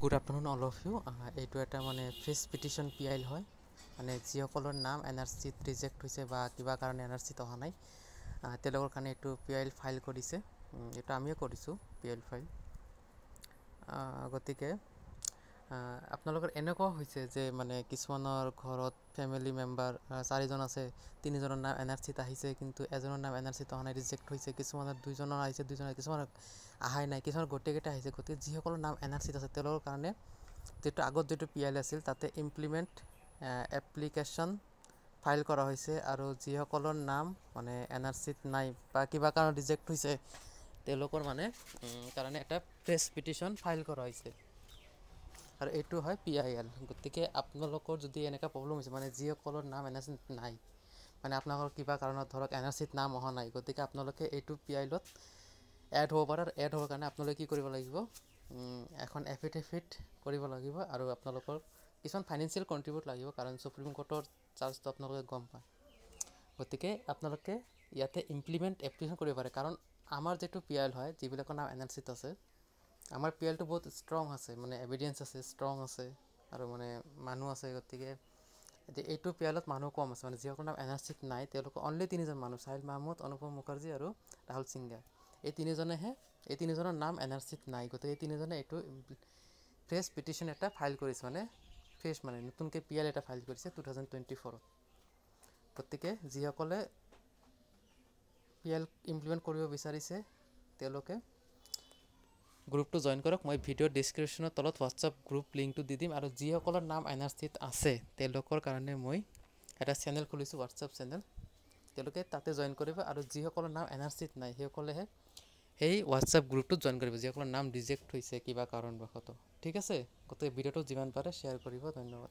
Good afternoon all of you. এইটো এটা মানে ফ্ৰেছ পিটিশ্যন PIL হয়, মানে যিসকলৰ নাম NRCত ৰিজেক্ট হৈছে বা কিবা কাৰণে NRCত অহা নাই তেওঁলোকৰ কাৰণে এইটো PIL ফাইল কৰিছে। এইটো আমিও কৰিছোঁ PIL ফাইল। গতিকে আপোনালোকৰ এনেকুৱা হৈছে যে মানে কিছুমানৰ ঘৰত ফেমিলি মেম্বাৰ 4জন আছে, 3জনৰ নাম NRCত আহিছে কিন্তু এজনৰ নাম NRCত অহা নাই, ৰিজেক্ট হৈছে। কিছুমানৰ 2জনৰ আহিছে, 2জনৰ কিছুমানৰ আহাই নাই, কিছুমানৰ গোটেইকেইটা আহিছে। গতিকে যিসকলৰ নাম NRCত আছে তেওঁলোকৰ কাৰণে যিটো আগত যিটো PIL আছিল তাতে ইমপ্লিমেণ্ট এপ্লিকেশ্যন ফাইল কৰা হৈছে, আৰু যিসকলৰ নাম মানে NRCত নাই বা কিবা কাৰণত ৰিজেক্ট হৈছে তেওঁলোকৰ মানে কাৰণে এটা ফ্ৰেছ পিটিশ্যন ফাইল কৰা হৈছে, আৰু এইটো হয় PIL। গতিকে আপোনালোকৰ যদি এনেকুৱা প্ৰব্লেম হৈছে মানে যিসকলৰ নাম NRCত নাই, মানে আপোনালোকৰ কিবা কাৰণত ধৰক NRCত নাম অহা নাই, গতিকে আপোনালোকে এইটো PILত এড হ'ব পাৰে। আৰু এড হোৱাৰ কাৰণে আপোনালোকে কি কৰিব লাগিব, এখন এফিডেভিট কৰিব লাগিব, আৰু আপোনালোকৰ কিছুমান ফাইনেন্সিয়েল কণ্ট্ৰিবিউট লাগিব, কাৰণ সুপ্ৰিম কোৰ্টৰ চাৰ্জটো আপোনালোকে গম পায়। গতিকে আপোনালোকে ইয়াতে ইমপ্লিমেণ্ট এপ্লিকেশ্যন কৰিব পাৰে, কাৰণ আমাৰ যিটো PIL হয়, যিবিলাকৰ নাম NRCত আছে, আমাৰ PILটো বহুত ষ্ট্ৰং আছে, মানে এভিডেঞ্চ আছে, ষ্ট্ৰং আছে, আৰু মানে মানুহ আছে। গতিকে এইটো PILত মানুহ কম আছে, মানে যিসকলৰ নাম NRCত নাই তেওঁলোকৰ অনলি 3জন মানুহ, চাহিল মাহমুদ, অনুপম মুখাৰ্জী আৰু ৰাহুল সিংঘা। এই 3জনৰ নাম NRCত নাই। গতিকে এই 3জনে এইটো ফ্ৰেছ পিটিশ্যন এটা ফাইল কৰিছে, মানে ফ্ৰেছ মানে নতুনকৈ PIL এটা ফাইল কৰিছে 2024-ত। গতিকে যিসকলে PIL ইমপ্লিমেণ্ট কৰিব বিচাৰিছে তেওঁলোকে গ্ৰুপটো জইন কৰক। মই ভিডিঅ'ৰ ডিছক্ৰিপশ্যনৰ তলত হোৱাটছআপ গ্ৰুপ লিংকটো দি দিম, আৰু যিসকলৰ নাম NRCত আছে তেওঁলোকৰ কাৰণে মই এটা চেনেল খুলিছোঁ, হোৱাটছআপ চেনেল, তেওঁলোকে তাতে জইন কৰিব। আৰু যিসকলৰ নাম NRCত নাই সেইসকলেহে সেই হোৱাটছআপ গ্ৰুপটোত জইন কৰিব, যিসকলৰ নাম ৰিজেক্ট হৈছে কিবা কাৰণবশতঃ। ঠিক আছে, গতিকে ভিডিঅ'টো যিমান পাৰে শ্বেয়াৰ কৰিব। ধন্যবাদ।